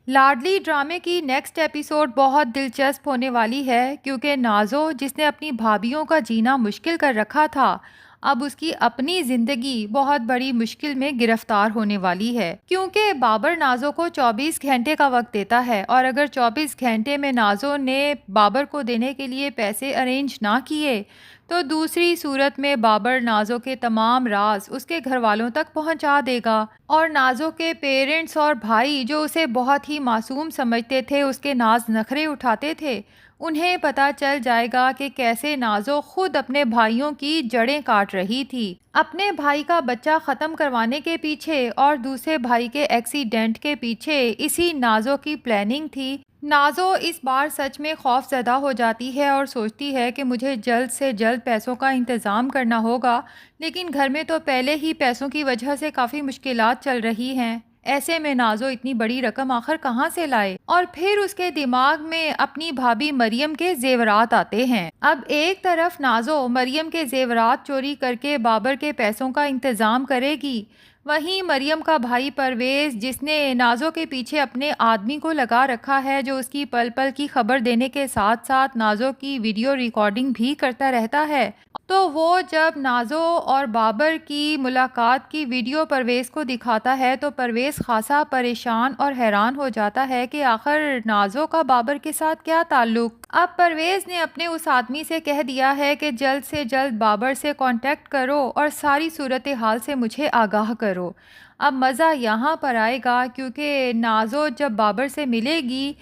لاڈلی ڈرامے کی next episode بہت دلچسپ ہونے والی ہے کیونکہ نازو جس نے اپنی بھابھیوں کا جینا مشکل کر رکھا تھا اب اس کی اپنی زندگی بہت بڑی مشکل میں گرفتار ہونے والی ہے کیونکہ بابر نازو کو 24 گھنٹے کا وقت دیتا ہے اور اگر 24 گھنٹے میں نازو نے بابر کو دینے کے لیے پیسے ارینج نہ کیے تو دوسری صورت میں بابر نازو کے تمام راز اس کے گھر والوں تک پہنچا دے گا اور نازو کے پیرنٹس اور بھائی جو اسے بہت ہی معصوم سمجھتے تھے اس کے ناز نخرے اٹھاتے تھے انہیں پتہ چل جائے گا کہ کیسے نازو خود اپنے بھائیوں کی جڑیں کاٹ رہی تھی اپنے بھائی کا بچہ ختم کروانے کے پیچھے اور دوسرے بھائی کے ایکسیڈنٹ کے پیچھے اسی نازو کی پلاننگ تھی نازو اس بار سچ میں خوف زدہ ہو جاتی ہے اور سوچتی ہے کہ مجھے جلد سے جلد پیسوں کا انتظام کرنا ہوگا لیکن گھر میں تو پہلے ہی پیسوں کی وجہ سے کافی مشکلات چل رہی ہیں ایسے میں نازو اتنی بڑی رقم آخر کہاں سے لائے اور پھر اس کے دماغ میں اپنی بھابھی مریم کے زیورات آتے ہیں اب ایک طرف نازو مریم کے زیورات چوری کر کے بابر کے پیسوں کا انتظام کرے گی وہیں مریم کا بھائی پرویز جس نے نازو کے پیچھے اپنے آدمی کو لگا رکھا ہے جو اس کی پل پل کی خبر دینے کے ساتھ ساتھ نازو کی ویڈیو ریکارڈنگ بھی کرتا رہتا ہے تو وہ جب نازو اور بابر کی ملاقات کی ویڈیو پرویز کو دکھاتا ہے تو پرویز خاصا پریشان اور حیران ہو جاتا ہے کہ آخر نازو کا بابر کے ساتھ کیا تعلق اب پرویز نے اپنے اس آدمی سے کہہ دیا ہے کہ جلد سے جلد بابر سے کانٹیکٹ کرو اور ساری صورتحال سے مجھے آگاہ کرو اب مزہ یہاں پر آئے گا کیونکہ نازو جب بابر سے ملے گی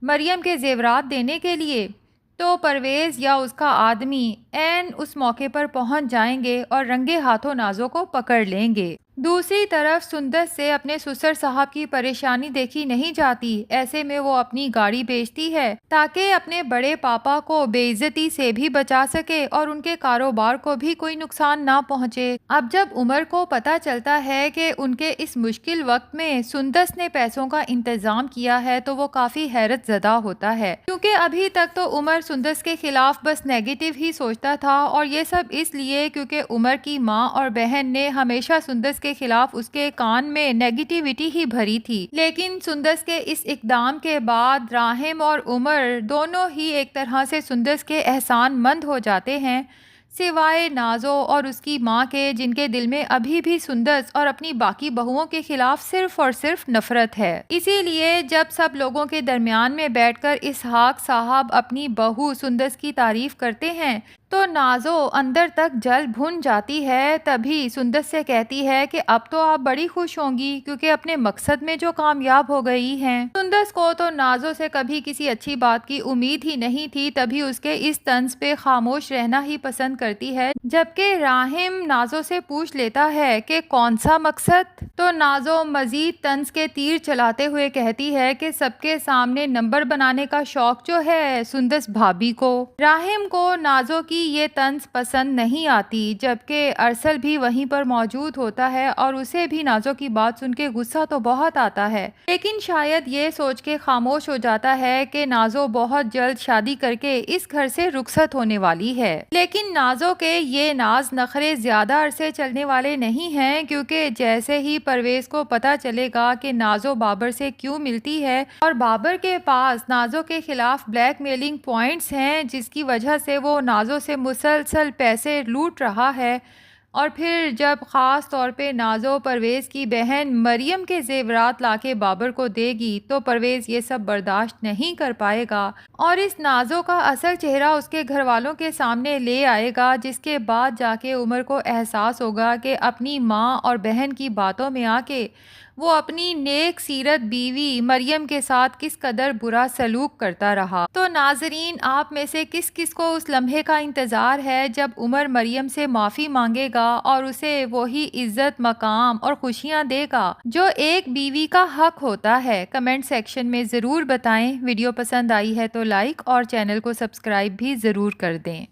مریم کے زیورات دینے کے لیے تو پرویز یا اس کا آدمی عین اس موقع پر پہنچ جائیں گے اور رنگے ہاتھوں نازو کو پکڑ لیں گے دوسری طرف سندس سے اپنے سسر صاحب کی پریشانی دیکھی نہیں جاتی ایسے میں وہ اپنی گاڑی بیچتی ہے تاکہ اپنے بڑے پاپا کو بے عزتی سے بھی بچا سکے اور ان کے کاروبار کو بھی کوئی نقصان نہ پہنچے اب جب عمر کو پتہ چلتا ہے کہ ان کے اس مشکل وقت میں سندس نے پیسوں کا انتظام کیا ہے تو وہ کافی حیرت زدہ ہوتا ہے کیونکہ ابھی تک تو عمر سندس کے خلاف بس نیگیٹو ہی سوچتا تھا اور یہ سب اس لیے کیونکہ عمر کی ماں اور بہن نے ہمیشہ سندس کے خلاف اس کے کان میں نیگیٹیوٹی ہی بھری تھی لیکن سندس کے اس اقدام کے بعد راہم اور عمر دونوں ہی ایک طرح سے سندس کے احسان مند ہو جاتے ہیں سوائے نازو اور اس کی ماں کے جن کے دل میں ابھی بھی سندس اور اپنی باقی بہوؤں کے خلاف صرف اور صرف نفرت ہے اسی لیے جب سب لوگوں کے درمیان میں بیٹھ کر اسحاق صاحب اپنی بہو سندس کی تعریف کرتے ہیں تو نازو اندر تک جل بھن جاتی ہے تبھی سندس سے کہتی ہے کہ اب تو آپ بڑی خوش ہوں گی کیونکہ اپنے مقصد میں جو کامیاب ہو گئی ہیں سندس کو تو نازو سے کبھی کسی اچھی بات کی امید ہی نہیں تھی تبھی اس کے اس طنز پہ خاموش رہنا ہی پسند کرتی ہے جبکہ راہم نازو سے پوچھ لیتا ہے کہ کون سا مقصد تو نازو مزید طنز کے تیر چلاتے ہوئے کہتی ہے کہ سب کے سامنے نمبر بنانے کا شوق جو ہے سندس بھابھی کو راہم کو نازو کی یہ طنز پسند نہیں آتی جبکہ ارسل بھی وہیں پر موجود ہوتا ہے اور اسے بھی نازو کی بات سن کے غصہ تو بہت آتا ہے لیکن شاید یہ سوچ کے خاموش ہو جاتا ہے کہ نازو بہت جلد شادی کر کے اس گھر سے رخصت ہونے والی ہے لیکن نازو کے یہ ناز نخرے زیادہ عرصے چلنے والے نہیں ہیں کیونکہ جیسے ہی پرویز کو پتہ چلے گا کہ نازو بابر سے کیوں ملتی ہے اور بابر کے پاس نازو کے خلاف بلیک میلنگ پوائنٹس ہیں جس کی وجہ سے وہ نازو سے مسلسل پیسے لوٹ رہا ہے اور پھر جب خاص طور پہ نازو پرویز کی بہن مریم کے زیورات لا کے بابر کو دے گی تو پرویز یہ سب برداشت نہیں کر پائے گا اور اس نازو کا اصل چہرہ اس کے گھر والوں کے سامنے لے آئے گا جس کے بعد جا کے عمر کو احساس ہوگا کہ اپنی ماں اور بہن کی باتوں میں آ کے وہ اپنی نیک سیرت بیوی مریم کے ساتھ کس قدر برا سلوک کرتا رہا تو ناظرین آپ میں سے کس کس کو اس لمحے کا انتظار ہے جب عمر مریم سے معافی مانگے گا اور اسے وہی عزت مقام اور خوشیاں دے گا جو ایک بیوی کا حق ہوتا ہے کمنٹ سیکشن میں ضرور بتائیں ویڈیو پسند آئی ہے تو لائک اور چینل کو سبسکرائب بھی ضرور کر دیں